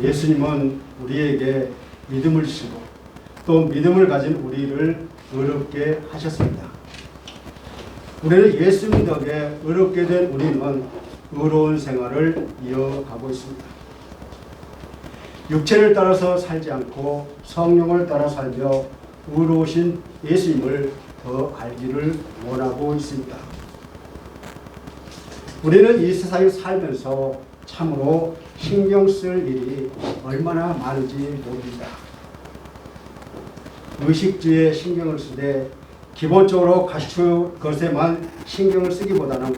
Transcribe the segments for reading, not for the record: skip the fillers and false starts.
예수님은 우리에게 믿음을 주시고 또 믿음을 가진 우리를 의롭게 하셨습니다. 우리는 예수님 덕에 의롭게 된 우리는 의로운 생활을 이어가고 있습니다. 육체를 따라서 살지 않고 성령을 따라 살며 의로우신 예수님을 더 알기를 원하고 있습니다. 우리는 이 세상에 살면서 참으로 신경 쓸 일이 얼마나 많은지 모릅니다. 의식주에 신경을 쓰되 기본적으로 갖출 것에만 신경을 쓰기보다는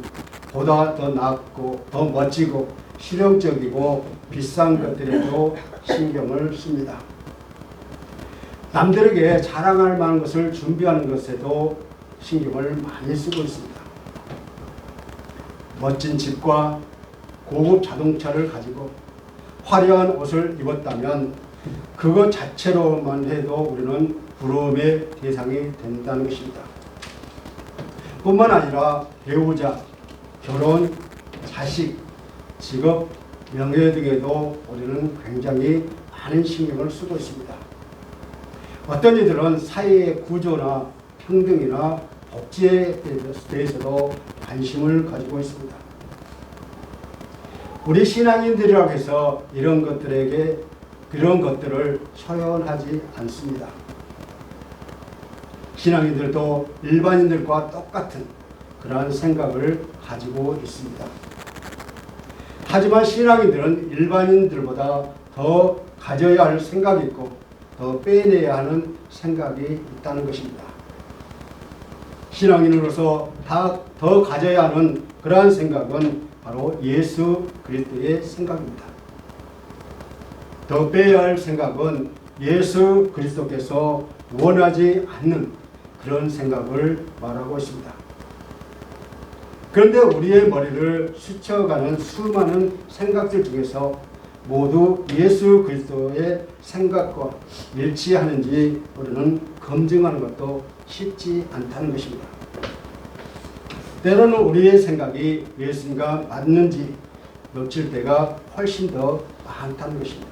보다 더 낫고 더 멋지고 실용적이고 비싼 것들에도 신경을 씁니다. 남들에게 자랑할 만한 것을 준비하는 것에도 신경을 많이 쓰고 있습니다. 멋진 집과 고급 자동차를 가지고 화려한 옷을 입었다면 그것 자체로만 해도 우리는 부러움의 대상이 된다는 것입니다. 뿐만 아니라 배우자, 결혼, 자식, 직업, 명예 등에도 우리는 굉장히 많은 신경을 쓰고 있습니다. 어떤 이들은 사회의 구조나 평등이나 복지에 대해서도 관심을 가지고 있습니다. 우리 신앙인들이라고 해서 이런 것들을 소연하지 않습니다. 신앙인들도 일반인들과 똑같은 그러한 생각을 가지고 있습니다. 하지만 신앙인들은 일반인들보다 더 가져야 할 생각이 있고 더 빼내야 하는 생각이 있다는 것입니다. 신앙인으로서 더 가져야 하는 그러한 생각은 바로 예수 그리스도의 생각입니다. 더 빼야 할 생각은 예수 그리스도께서 원하지 않는 그런 생각을 말하고 있습니다. 그런데 우리의 머리를 스쳐가는 수많은 생각들 중에서 모두 예수 그리스도의 생각과 일치하는지 우리는 검증하는 것도 쉽지 않다는 것입니다. 때로는 우리의 생각이 예수님과 맞는지 놓칠 때가 훨씬 더 많다는 것입니다.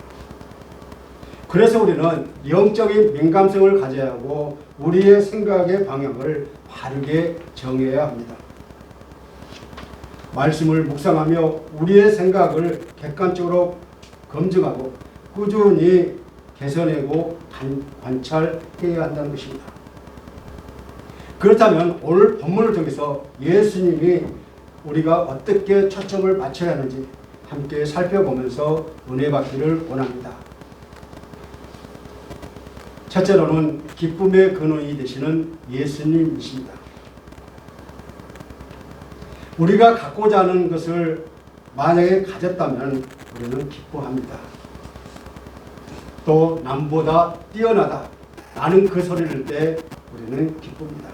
그래서 우리는 영적인 민감성을 가져야 하고 우리의 생각의 방향을 바르게 정해야 합니다. 말씀을 묵상하며 우리의 생각을 객관적으로 검증하고 꾸준히 개선하고 관찰해야 한다는 것입니다. 그렇다면 오늘 본문을 통해서 예수님이 우리가 어떻게 초점을 맞춰야 하는지 함께 살펴보면서 은혜 받기를 원합니다. 첫째로는 기쁨의 근원이 되시는 예수님이십니다. 우리가 갖고자 하는 것을 만약에 가졌다면 우리는 기뻐합니다. 또 남보다 뛰어나다 라는 그 소리를 들 때 우리는 기쁩니다.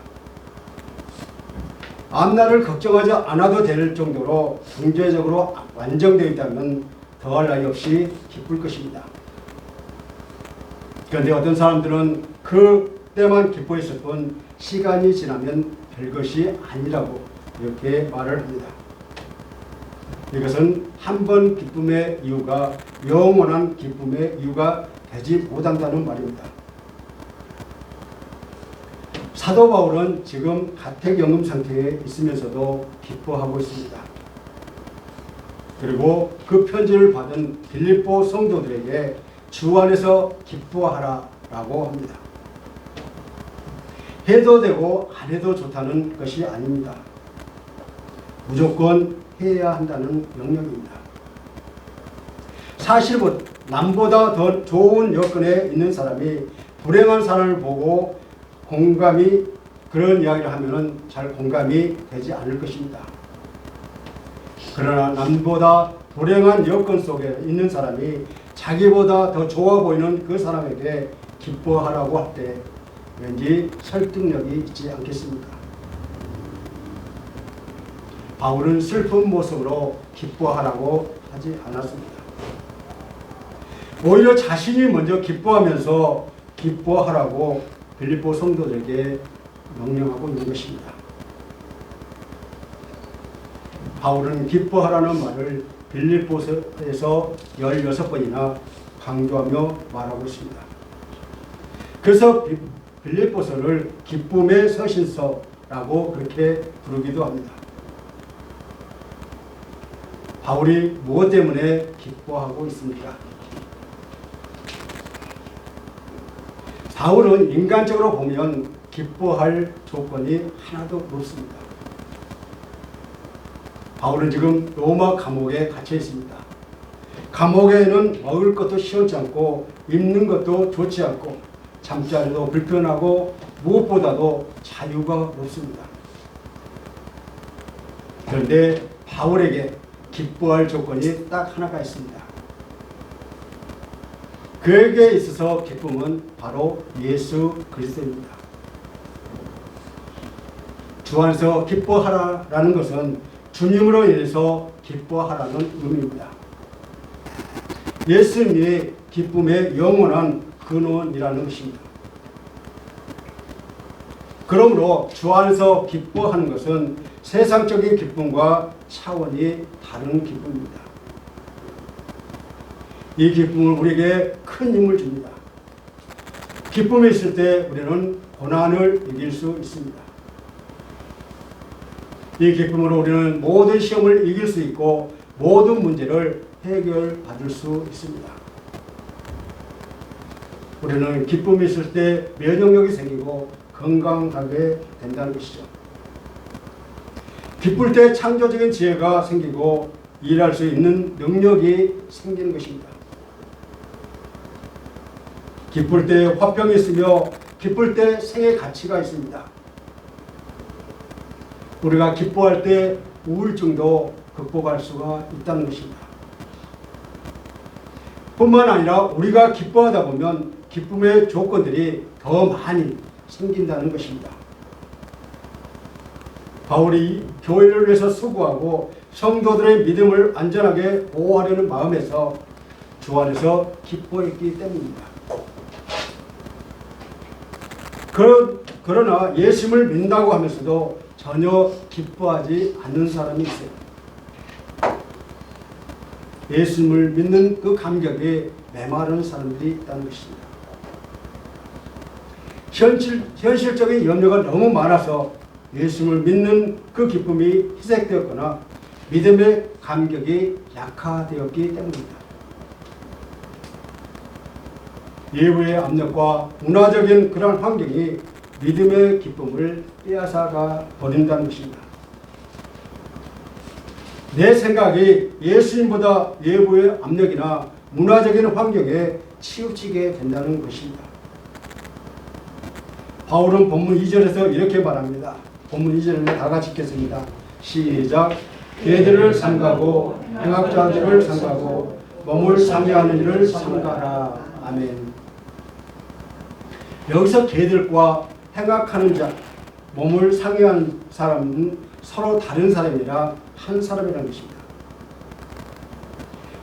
앞날을 걱정하지 않아도 될 정도로 경제적으로 완성되어 있다면 더할 나위 없이 기쁠 것입니다. 그런데 어떤 사람들은 그때만 기뻐했을 뿐 시간이 지나면 별것이 아니라고 이렇게 말을 합니다. 이것은 한 번 기쁨의 이유가 영원한 기쁨의 이유가 되지 못한다는 말입니다. 사도 바울은 지금 가택연금 상태에 있으면서도 기뻐하고 있습니다. 그리고 그 편지를 받은 빌립보 성도들에게 주 안에서 기뻐하라 라고 합니다. 해도 되고 안 해도 좋다는 것이 아닙니다. 무조건 해야 한다는 명령입니다. 사실 남보다 더 좋은 여건에 있는 사람이 불행한 사람을 보고 그런 이야기를 하면은 잘 공감이 되지 않을 것입니다. 그러나 남보다 불행한 여건 속에 있는 사람이 자기보다 더 좋아 보이는 그 사람에게 기뻐하라고 할 때 왠지 설득력이 있지 않겠습니까? 바울은 슬픈 모습으로 기뻐하라고 하지 않았습니다. 오히려 자신이 먼저 기뻐하면서 기뻐하라고 빌립보 성도들에게 명령하고 있는 것입니다. 바울은 기뻐하라는 말을 빌립보서에서 16번이나 강조하며 말하고 있습니다. 그래서 빌립보서를 기쁨의 서신서라고 그렇게 부르기도 합니다. 바울이 무엇 때문에 기뻐하고 있습니까? 바울은 인간적으로 보면 기뻐할 조건이 하나도 없습니다. 바울은 지금 로마 감옥에 갇혀 있습니다. 감옥에는 먹을 것도 시원치 않고 입는 것도 좋지 않고 잠자리도 불편하고 무엇보다도 자유가 없습니다. 그런데 바울에게 기뻐할 조건이 딱 하나가 있습니다. 그에게 있어서 기쁨은 바로 예수 그리스도입니다. 주 안에서 기뻐하라라는 것은 주님으로 인해서 기뻐하라는 의미입니다. 예수님이 기쁨의 영원한 근원이라는 것입니다. 그러므로 주 안에서 기뻐하는 것은 세상적인 기쁨과 차원이 다른 기쁨입니다. 이 기쁨은 우리에게 큰 힘을 줍니다. 기쁨이 있을 때 우리는 고난을 이길 수 있습니다. 이 기쁨으로 우리는 모든 시험을 이길 수 있고 모든 문제를 해결받을 수 있습니다. 우리는 기쁨이 있을 때 면역력이 생기고 건강하게 된다는 것이죠. 기쁠 때 창조적인 지혜가 생기고 일할 수 있는 능력이 생기는 것입니다. 기쁠 때 화평이 있으며 기쁠 때 생의 가치가 있습니다. 우리가 기뻐할 때 우울증도 극복할 수가 있다는 것입니다. 뿐만 아니라 우리가 기뻐하다 보면 기쁨의 조건들이 더 많이 생긴다는 것입니다. 바울이 교회를 위해서 수고하고 성도들의 믿음을 안전하게 보호하려는 마음에서 주 안에서 기뻐했기 때문입니다. 그러나 예수님을 믿는다고 하면서도 전혀 기뻐하지 않는 사람이 있어요. 예수님을 믿는 그 감격에 메마르는 사람들이 있다는 것입니다. 현실적인 염려가 너무 많아서 예수님을 믿는 그 기쁨이 희색되었거나 믿음의 감격이 약화되었기 때문입니다. 예부의 압력과 문화적인 그런 환경이 믿음의 기쁨을 빼앗아가 버린다는 것입니다. 내 생각이 예수님보다 예부의 압력이나 문화적인 환경에 치우치게 된다는 것입니다. 바울은 본문 2절에서 이렇게 말합니다. 본문 2절을 다 같이 읽겠습니다. 시작. 개들을 삼가고 행악자들을 삼가고 몸을 상해하는 일을 삼가라. 아멘. 여기서 개들과 행악하는 자, 몸을 상해하는 사람은 서로 다른 사람이라 한 사람이라는 것입니다.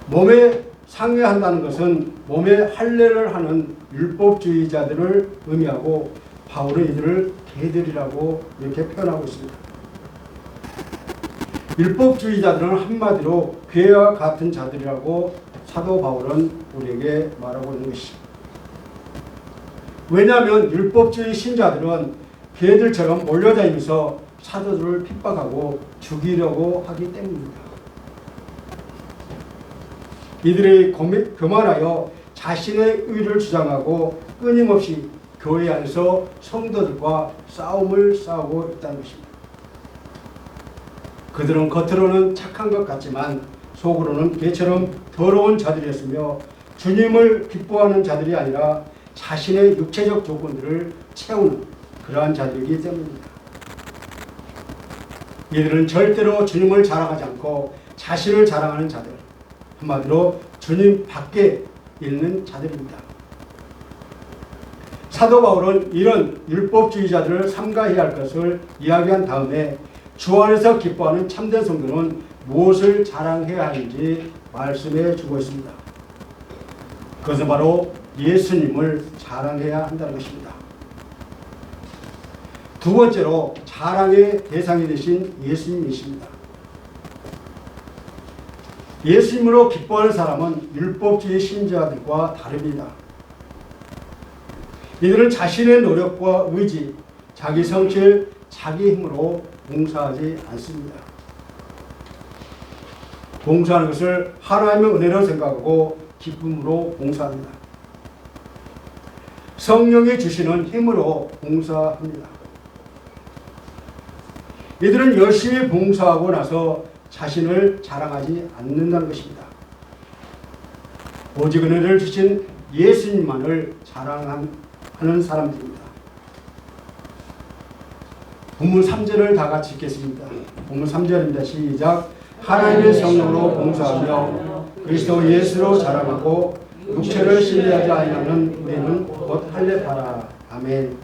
몸에 상해한다는 것은 몸에 할례를 하는 율법주의자들을 의미하고 바울은 이들을 개들이라고 이렇게 표현하고 있습니다. 율법주의자들은 한마디로 괴와 같은 자들이라고 사도 바울은 우리에게 말하고 있는 것이죠. 왜냐하면 율법주의 신자들은 개들처럼 몰려다니면서 사도들을 핍박하고 죽이려고 하기 때문입니다. 이들이 교만하여 자신의 의를 주장하고 끊임없이 교회 안에서 성도들과 싸움을 싸우고 있다는 것입니다. 그들은 겉으로는 착한 것 같지만 속으로는 개처럼 더러운 자들이었으며 주님을 기뻐하는 자들이 아니라 자신의 육체적 조건들을 채우는 그러한 자들이기 때문입니다. 이들은 절대로 주님을 자랑하지 않고 자신을 자랑하는 자들, 한마디로 주님 밖에 있는 자들입니다. 사도 바울은 이런 율법주의자들을 삼가해야 할 것을 이야기한 다음에 주 안에서 기뻐하는 참된 성도는 무엇을 자랑해야 하는지 말씀해 주고 있습니다. 그것은 바로 예수님을 자랑해야 한다는 것입니다. 두 번째로 자랑의 대상이 되신 예수님이십니다. 예수님으로 기뻐하는 사람은 율법주의 신자들과 다릅니다. 이들은 자신의 노력과 의지, 자기 성실, 자기 힘으로 봉사하지 않습니다. 봉사하는 것을 하나님의 은혜로 생각하고 기쁨으로 봉사합니다. 성령이 주시는 힘으로 봉사합니다. 이들은 열심히 봉사하고 나서 자신을 자랑하지 않는다는 것입니다. 오직 은혜를 주신 예수님만을 자랑하는 사람들입니다. 본문 3절을 다 같이 읽겠습니다. 본문 3절입니다. 시작. 하나님의 성령으로 봉사하며 그리스도 예수로 자랑하고 육체를 신뢰하지 아니하는 우리는 곧 할례하라. 아멘.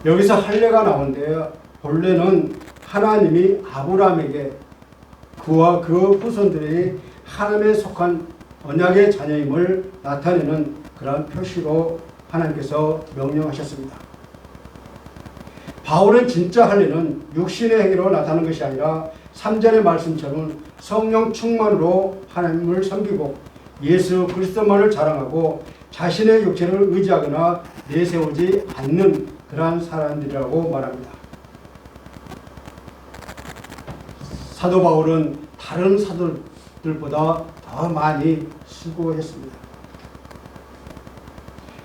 여기서 할례가 나오는데요. 본래는 하나님이 아브라함에게 그와 그 후손들이 하나님에 속한 언약의 자녀임을 나타내는 그런 표시로 하나님께서 명령하셨습니다. 바울은 진짜 할례는 육신의 행위로 나타나는 것이 아니라 3절의 말씀처럼 성령 충만으로 하나님을 섬기고 예수 그리스도만을 자랑하고 자신의 육체를 의지하거나 내세우지 않는 그러한 사람들이라고 말합니다. 사도 바울은 다른 사도들보다 더 많이 수고했습니다.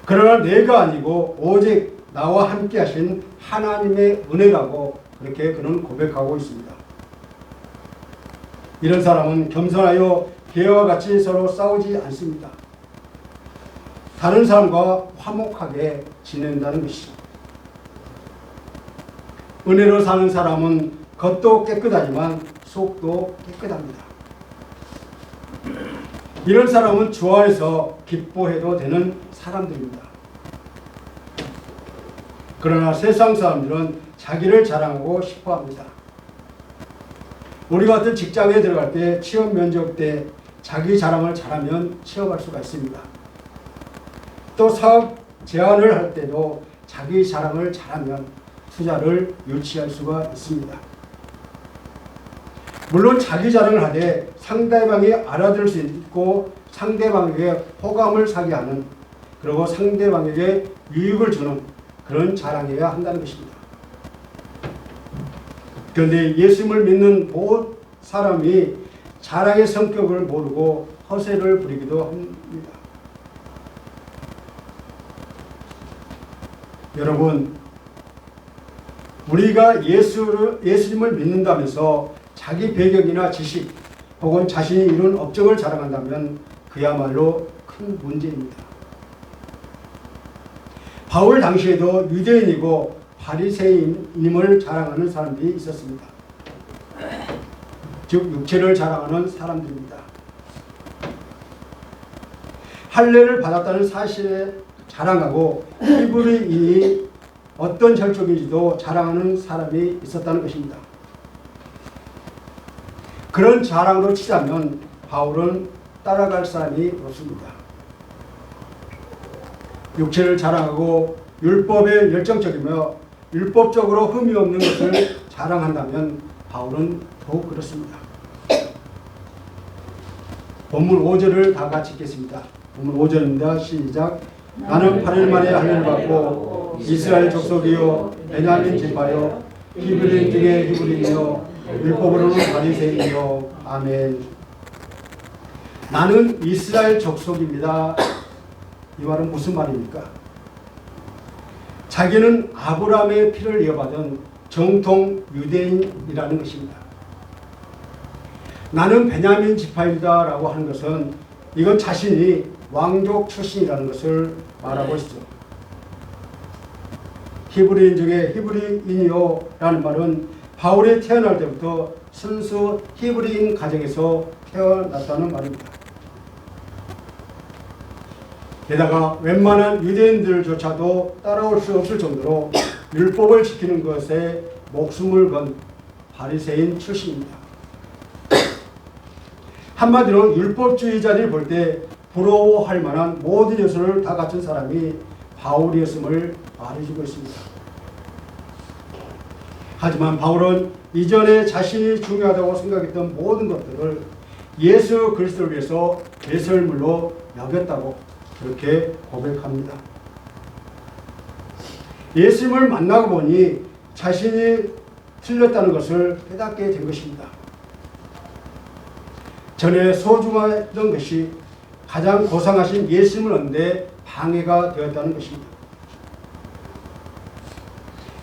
그러나 내가 아니고 오직 나와 함께 하신 하나님의 은혜라고 그렇게 그는 고백하고 있습니다. 이런 사람은 겸손하여 개와 같이 서로 싸우지 않습니다. 다른 사람과 화목하게 지낸다는 것이죠. 은혜로 사는 사람은 겉도 깨끗하지만 속도 깨끗합니다. 이런 사람은 주 안에서 기뻐해도 되는 사람들입니다. 그러나 세상 사람들은 자기를 자랑하고 싶어합니다. 우리 같은 직장에 들어갈 때 취업 면접 때 자기 자랑을 잘하면 취업할 수가 있습니다. 또 사업 제안을 할 때도 자기 자랑을 잘하면 투자를 유치할 수가 있습니다. 물론 자기 자랑을 하되 상대방이 알아들을 수 있고 상대방에게 호감을 사게 하는, 그리고 상대방에게 유익을 주는 그런 자랑해야 한다는 것입니다. 그런데 예수님을 믿는 모든 사람이 자랑의 성격을 모르고 허세를 부리기도 합니다. 여러분, 우리가 예수님을 믿는다면서 자기 배경이나 지식 혹은 자신이 이룬 업적을 자랑한다면 그야말로 큰 문제입니다. 바울 당시에도 유대인이고 바리새인임을 자랑하는 사람들이 있었습니다. 즉 육체를 자랑하는 사람들입니다. 할례를 받았다는 사실에 자랑하고 히브리인이 어떤 혈족인지도 자랑하는 사람이 있었다는 것입니다. 그런 자랑으로 치자면 바울은 따라갈 사람이 없습니다. 육체를 자랑하고 율법에 열정적이며 율법적으로 흠이 없는 것을 자랑한다면 바울은 더욱 그렇습니다. 본문 5절을 다 같이 읽겠습니다. 본문 5절입니다. 시작. 나는 8일 만에 할례를 받고 이스라엘 족속이요 베냐민 지파요 히브리인 중에 히브리인이요 율법으로는 바리새인이요. 아멘. 나는 이스라엘 족속입니다. 이 말은 무슨 말입니까? 자기는 아브라함의 피를 이어받은 정통 유대인이라는 것입니다. 나는 베냐민 지파이다 라고 하는 것은 이건 자신이 왕족 출신이라는 것을 말하고 있죠. 히브리인 중에 히브리인이요 라는 말은 바울이 태어날 때부터 순수 히브리인 가정에서 태어났다는 말입니다. 게다가 웬만한 유대인들조차도 따라올 수 없을 정도로 율법을 지키는 것에 목숨을 건 바리새인 출신입니다. 한마디로 율법주의자들이 볼 때 부러워할 만한 모든 요소를 다 갖춘 사람이 바울이었음을 말해주고 있습니다. 하지만 바울은 이전에 자신이 중요하다고 생각했던 모든 것들을 예수 그리스도를 위해서 배설물로 여겼다고 그렇게 고백합니다. 예수님을 만나고 보니 자신이 틀렸다는 것을 깨닫게 된 것입니다. 전에 소중했던 것이 가장 고상하신 예수님을 얻는데 방해가 되었다는 것입니다.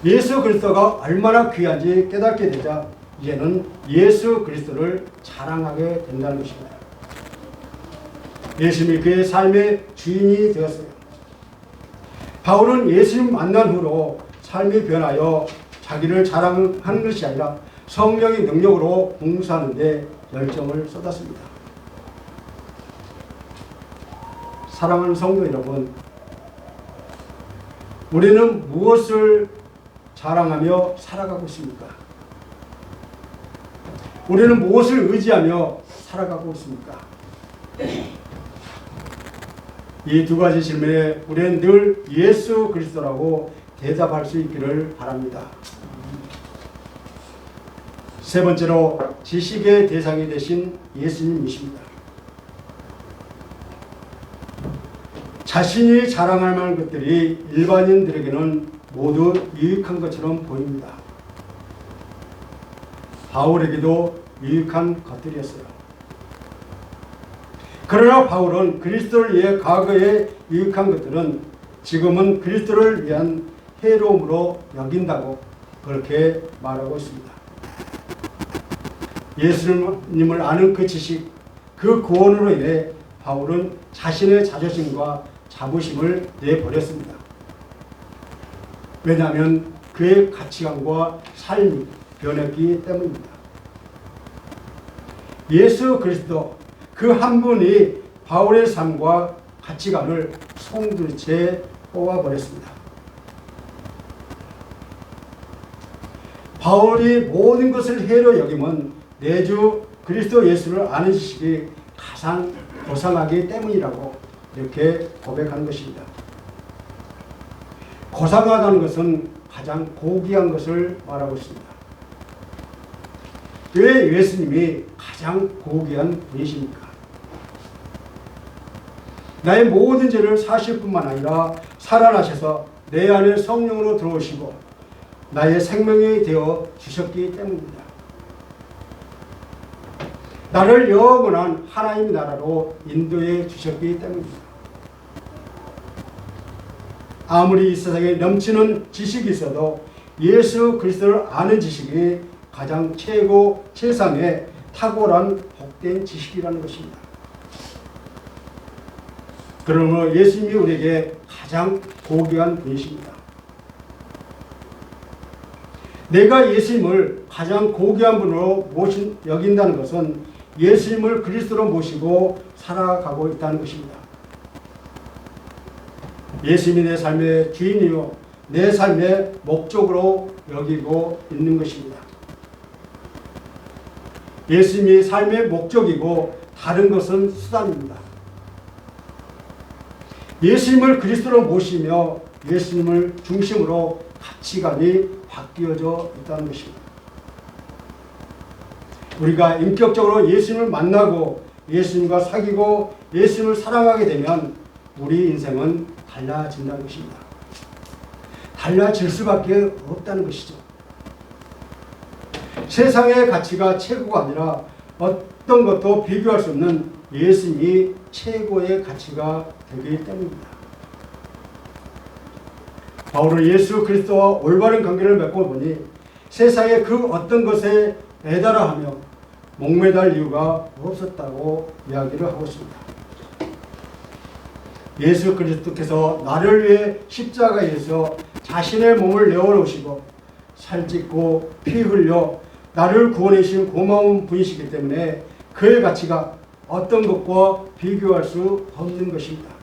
예수 그리스도가 얼마나 귀한지 깨닫게 되자 이제는 예수 그리스도를 자랑하게 된다는 것입니다. 예수님이 그의 삶의 주인이 되었어요. 바울은 예수님 만난 후로 삶이 변하여 자기를 자랑하는 것이 아니라 성령의 능력으로 봉사하는 데 열정을 쏟았습니다. 사랑하는 성도 여러분, 우리는 무엇을 자랑하며 살아가고 있습니까? 우리는 무엇을 의지하며 살아가고 있습니까? 이 두 가지 질문에 우리는 늘 예수 그리스도라고 대답할 수 있기를 바랍니다. 세 번째로 지식의 대상이 되신 예수님이십니다. 자신이 자랑할 만한 것들이 일반인들에게는 모두 유익한 것처럼 보입니다. 바울에게도 유익한 것들이었어요. 그러나 바울은 그리스도를 위해 과거에 유익한 것들은 지금은 그리스도를 위한 해로움으로 여긴다고 그렇게 말하고 있습니다. 예수님을 아는 그 지식, 그 구원으로 인해 바울은 자신의 자존심과 자부심을 내버렸습니다. 왜냐하면 그의 가치관과 삶이 변했기 때문입니다. 예수 그리스도 그 한 분이 바울의 삶과 가치관을 송두리째 뽑아버렸습니다. 바울이 모든 것을 해로 여김은 내주 그리스도 예수를 아는 지식이 가장 고상하기 때문이라고 이렇게 고백하는 것입니다. 고상하다는 것은 가장 고귀한 것을 말하고 있습니다. 왜 예수님이 가장 고귀한 분이십니까? 나의 모든 죄를 사실 뿐만 아니라 살아나셔서 내 안에 성령으로 들어오시고 나의 생명이 되어 주셨기 때문입니다. 나를 영원한 하나님 나라로 인도해 주셨기 때문입니다. 아무리 이 세상에 넘치는 지식이 있어도 예수 그리스도를 아는 지식이 가장 최고 최상의 탁월한 복된 지식이라는 것입니다. 그러므로 예수님이 우리에게 가장 고귀한 분이십니다. 내가 예수님을 가장 고귀한 분으로 여긴다는 것은 예수님을 그리스도로 모시고 살아가고 있다는 것입니다. 예수님이 내 삶의 주인이요 내 삶의 목적으로 여기고 있는 것입니다. 예수님이 삶의 목적이고 다른 것은 수단입니다. 예수님을 그리스도로 모시며 예수님을 중심으로 가치관이 바뀌어져 있다는 것입니다. 우리가 인격적으로 예수님을 만나고 예수님과 사귀고 예수님을 사랑하게 되면 우리 인생은 달라진다는 것입니다. 달라질 수밖에 없다는 것이죠. 세상의 가치가 최고가 아니라 어떤 것도 비교할 수 없는 예수님이 최고의 가치가 되기 때문입니다. 바울은 예수 그리스도와 올바른 관계를 맺고 보니 세상의 그 어떤 것에 매달아하며 목매달 이유가 없었다고 이야기를 하고 있습니다. 예수 그리스도께서 나를 위해 십자가에서 자신의 몸을 내어놓으시고 살찢고 피 흘려 나를 구원해 주신 고마운 분이시기 때문에 그의 가치가 어떤 것과 비교할 수 없는 것입니다.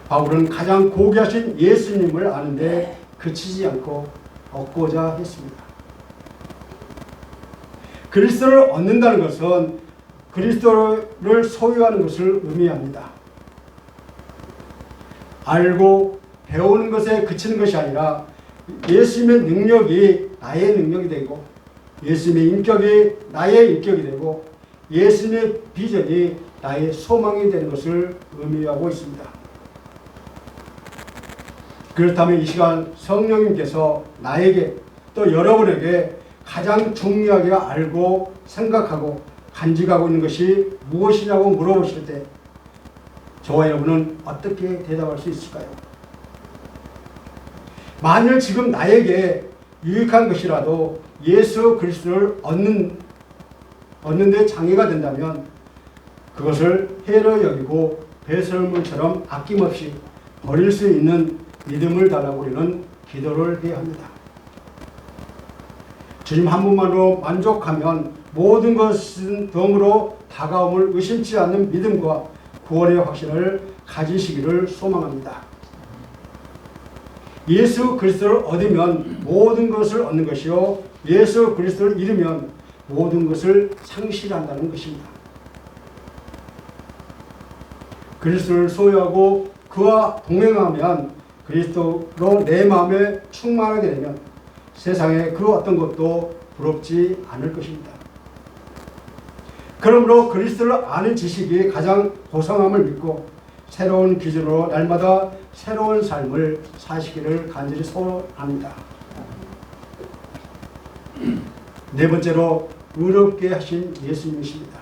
바울은 가장 고귀하신 예수님을 아는데 그치지 않고 얻고자 했습니다. 그리스도를 얻는다는 것은 그리스도를 소유하는 것을 의미합니다. 알고 배우는 것에 그치는 것이 아니라 예수님의 능력이 나의 능력이 되고 예수님의 인격이 나의 인격이 되고 예수님의 비전이 나의 소망이 되는 것을 의미하고 있습니다. 그렇다면 이 시간 성령님께서 나에게 또 여러분에게 가장 중요하게 알고 생각하고 간직하고 있는 것이 무엇이냐고 물어보실 때 저와 여러분은 어떻게 대답할 수 있을까요? 만일 지금 나에게 유익한 것이라도 예수 그리스도를 얻는 데 장애가 된다면 그것을 해로 여기고 배설물처럼 아낌없이 버릴 수 있는 믿음을 달라고 우리는 기도를 해야 합니다. 주님 한 분만으로 만족하면 모든 것은 덤으로 다가옴을 의심치 않는 믿음과 구원의 확신을 가지시기를 소망합니다. 예수 그리스도를 얻으면 모든 것을 얻는 것이요 예수 그리스도를 잃으면 모든 것을 상실한다는 것입니다. 그리스도를 소유하고 그와 동행하면 그리스도로 내 마음에 충만하게 되면 세상에 그 어떤 것도 부럽지 않을 것입니다. 그러므로 그리스도를 아는 지식이 가장 고상함을 믿고 새로운 기준으로 날마다 새로운 삶을 사시기를 간절히 소원합니다. 네 번째로 의롭게 하신 예수님이십니다.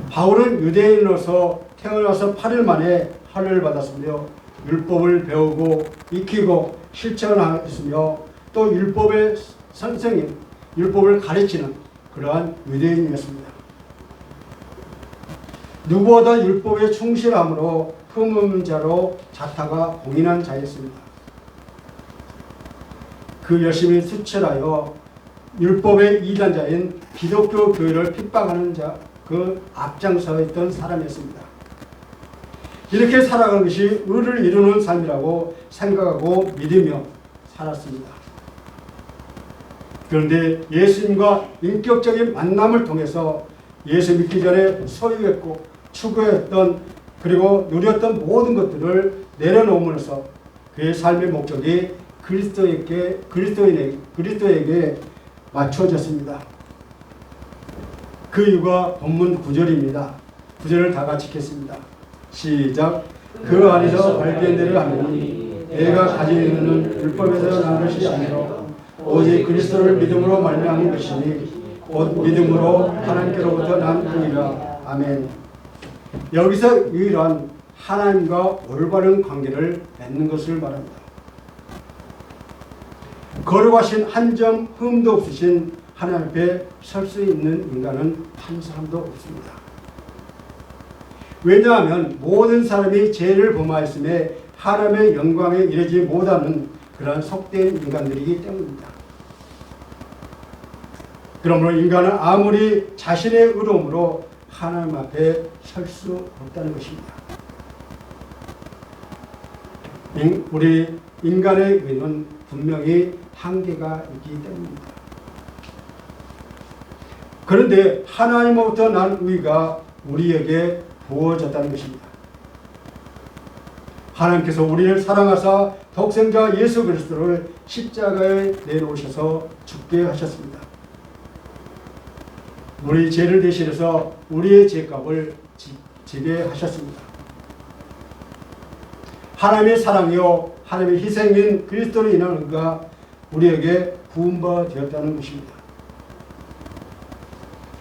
바울은 유대인으로서 태어나서 8일 만에 할례를 받았으며 율법을 배우고 익히고 실천하였으며 또 율법의 선생님, 율법을 가르치는 그러한 유대인이었습니다. 누구보다 율법에 충실함으로 흠없는 자로 자타가 공인한 자였습니다. 그 열심히 수철하여 율법의 이단자인 기독교 교회를 핍박하는 자, 그 앞장서 있던 사람이었습니다. 이렇게 살아가는 것이 의를 이루는 삶이라고 생각하고 믿으며 살았습니다. 그런데 예수님과 인격적인 만남을 통해서 예수 믿기 전에 소유했고 추구했던 그리고 누렸던 모든 것들을 내려놓으면서 그의 삶의 목적이 그리스도에게 맞춰졌습니다. 그 이유가 본문 9절입니다. 9절을 다 같이 읽겠습니다. 시작. 그 안에서 발견되려 하니 내가 가지고 있는 율법에서 난 것이 아니라 오직 그리스도를 믿음으로 말미암은 것이니 곧 믿음으로 하나님께로부터 난 의라. 아멘. 여기서 유일한 하나님과 올바른 관계를 맺는 것을 말합니다. 거룩하신 한 점 흠도 없으신 하나님 앞에 설 수 있는 인간은 한 사람도 없습니다. 왜냐하면 모든 사람이 죄를 범하였음에 하나님의 영광에 이르지 못하는 그러한 속된 인간들이기 때문입니다. 그러므로 인간은 아무리 자신의 의로움으로 하나님 앞에 설 수 없다는 것입니다. 우리 인간의 의는 분명히 한계가 있기 때문입니다. 그런데 하나님으로부터 난 의가 우리에게 부어졌다는 것입니다. 하나님께서 우리를 사랑하사 독생자 예수 그리스도를 십자가에 내놓으셔서 죽게 하셨습니다. 우리 죄를 대신해서 우리의 죄값을 지게 하셨습니다. 하나님의 사랑이요 하나님의 희생인 그리스도로 인한 의가 우리에게 부음바 되었다는 것입니다.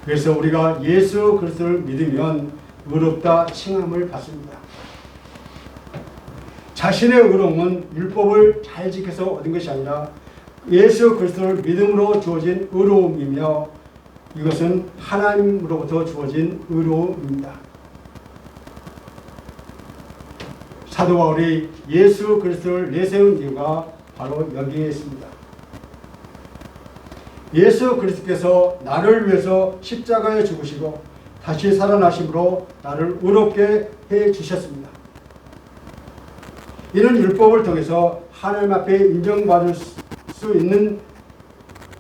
그래서 우리가 예수 그리스도를 믿으면 의롭다 칭함을 받습니다. 자신의 의로움은 율법을 잘 지켜서 얻은 것이 아니라 예수 그리스도를 믿음으로 주어진 의로움이며 이것은 하나님으로부터 주어진 의로움입니다. 사도 바울이 예수 그리스도를 내세운 이유가 바로 여기에 있습니다. 예수 그리스도께서 나를 위해서 십자가에 죽으시고 다시 살아나심으로 나를 의롭게 해 주셨습니다. 이는 율법을 통해서 하나님 앞에 인정받을 수 있는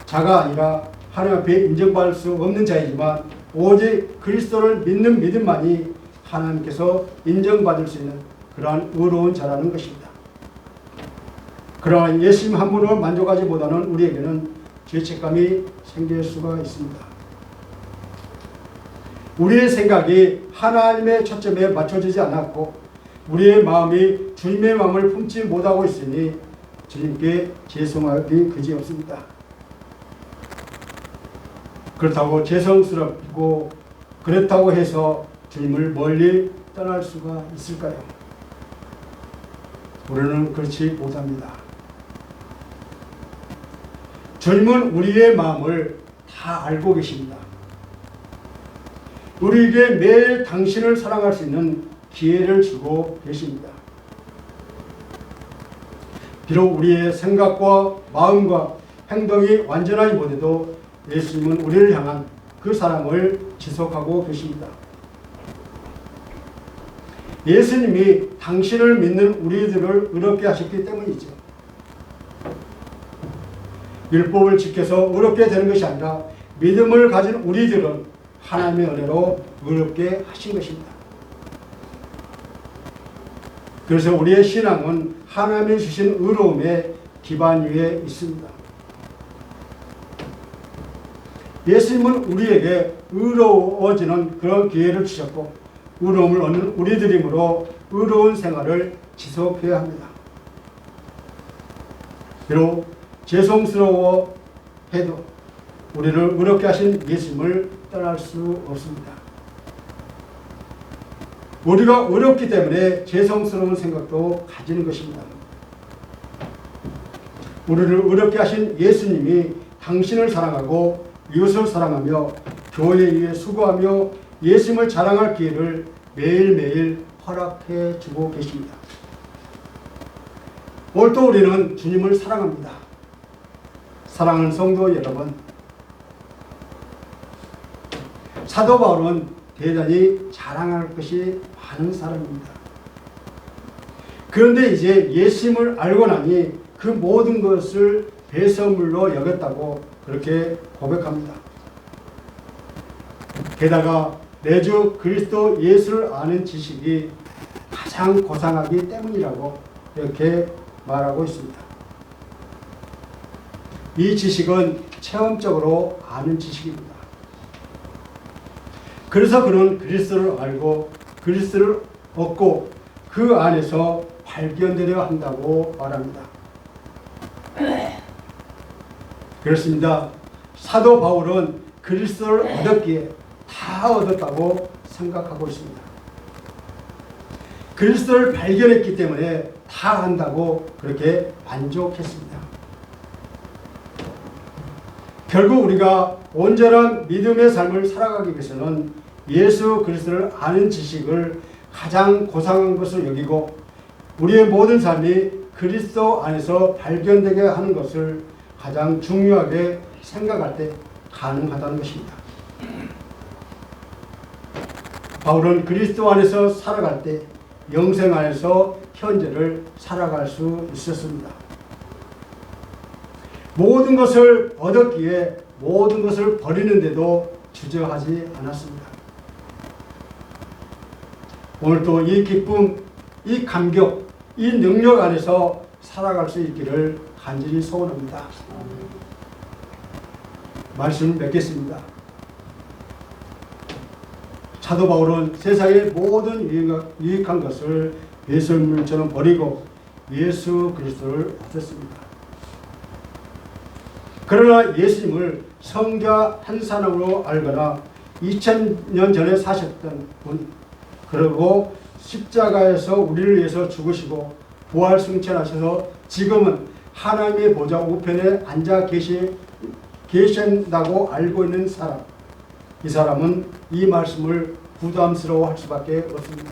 자가 아니라 하나님 앞에 인정받을 수 없는 자이지만 오직 그리스도를 믿는 믿음만이 하나님께서 인정받을 수 있는 그러한 의로운 자라는 것입니다. 그러한 예수님 한 분으로 만족하지 못하는 우리에게는 죄책감이 생길 수가 있습니다. 우리의 생각이 하나님의 초점에 맞춰지지 않았고 우리의 마음이 주님의 마음을 품지 못하고 있으니 주님께 죄송하기 그지없습니다. 그렇다고 죄송스럽고 그렇다고 해서 주님을 멀리 떠날 수가 있을까요? 우리는 그렇지 못합니다. 주님은 우리의 마음을 다 알고 계십니다. 우리에게 매일 당신을 사랑할 수 있는 기회를 주고 계십니다. 비록 우리의 생각과 마음과 행동이 완전하지 못해도 예수님은 우리를 향한 그 사랑을 지속하고 계십니다. 예수님이 당신을 믿는 우리들을 의롭게 하셨기 때문이죠. 율법을 지켜서 의롭게 되는 것이 아니라 믿음을 가진 우리들은 하나님의 은혜로 의롭게 하신 것입니다. 그래서 우리의 신앙은 하나님이 주신 의로움의 기반 위에 있습니다. 예수님은 우리에게 의로워지는 그런 기회를 주셨고 의로움을 얻는 우리들이므로 의로운 생활을 지속해야 합니다. 비록 죄송스러워 해도 우리를 의롭게 하신 예수님을 떠날 수 없습니다. 우리가 의롭기 때문에 죄송스러운 생각도 가지는 것입니다. 우리를 의롭게 하신 예수님이 당신을 사랑하고 이웃을 사랑하며 교회 위에 수고하며 예수님을 자랑할 기회를 매일매일 허락해 주고 계십니다. 오늘도 우리는 주님을 사랑합니다. 사랑하는 성도 여러분, 사도 바울은 대단히 자랑할 것이 많은 사람입니다. 그런데 이제 예수님을 알고 나니 그 모든 것을 배설물로 여겼다고 그렇게 고백합니다. 게다가 내 주 그리스도 예수를 아는 지식이 가장 고상하기 때문이라고 이렇게 말하고 있습니다. 이 지식은 체험적으로 아는 지식입니다. 그래서 그는 그리스도를 알고 그리스도를 얻고 그 안에서 발견되려 한다고 말합니다. 그렇습니다. 사도 바울은 그리스도를 얻었기에 다 얻었다고 생각하고 있습니다. 그리스도를 발견했기 때문에 다 안다고 그렇게 만족했습니다. 결국 우리가 온전한 믿음의 삶을 살아가기 위해서는 예수 그리스도를 아는 지식을 가장 고상한 것을 여기고 우리의 모든 삶이 그리스도 안에서 발견되게 하는 것을 가장 중요하게 생각할 때 가능하다는 것입니다. 바울은 그리스도 안에서 살아갈 때 영생 안에서 현재를 살아갈 수 있었습니다. 모든 것을 얻었기에 모든 것을 버리는데도 주저하지 않았습니다. 오늘도 이 기쁨, 이 감격, 이 능력 안에서 살아갈 수 있기를 간절히 소원합니다. 말씀을 맺겠습니다. 사도 바울은 세상의 모든 유익한 것을 배설물처럼 버리고 예수 그리스도를 얻었습니다. 그러나 예수님을 성자 한 사람으로 알거나 2000년 전에 사셨던 분, 그리고 십자가에서 우리를 위해서 죽으시고 부활 승천하셔서 지금은 하나님의 보좌 우편에 앉아 계신다고 알고 있는 사람, 이 사람은 이 말씀을 부담스러워할 수밖에 없습니다.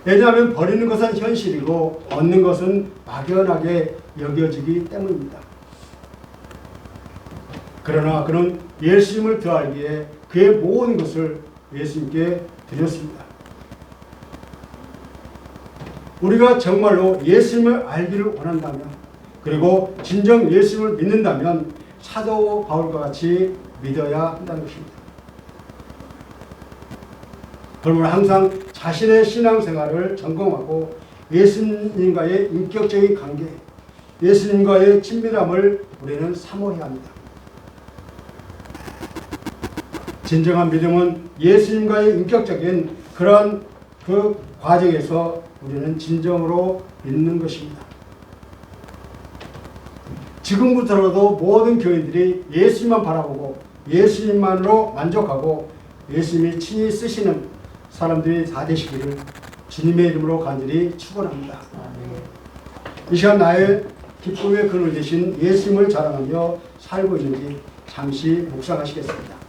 왜냐하면 버리는 것은 현실이고 얻는 것은 막연하게 여겨지기 때문입니다. 그러나 그는 예수님을 더 알기에 그의 모든 것을 예수님께 드렸습니다. 우리가 정말로 예수님을 알기를 원한다면, 그리고 진정 예수님을 믿는다면 사도 바울과 같이 믿어야 한다는 것입니다. 그러므로 항상 자신의 신앙생활을 점검하고 예수님과의 인격적인 관계, 예수님과의 친밀함을 우리는 사모해야 합니다. 진정한 믿음은 예수님과의 인격적인 그런 그 과정에서 우리는 진정으로 믿는 것입니다. 지금부터라도 모든 교인들이 예수님만 바라보고 예수님만으로 만족하고 예수님이 친히 쓰시는 사람들이 다 되시기를 주님의 이름으로 간절히 축원합니다. 이 시간 나의 기쁨의 근원 되신 예수님을 자랑하며 살고 있는지 잠시 묵상하시겠습니다.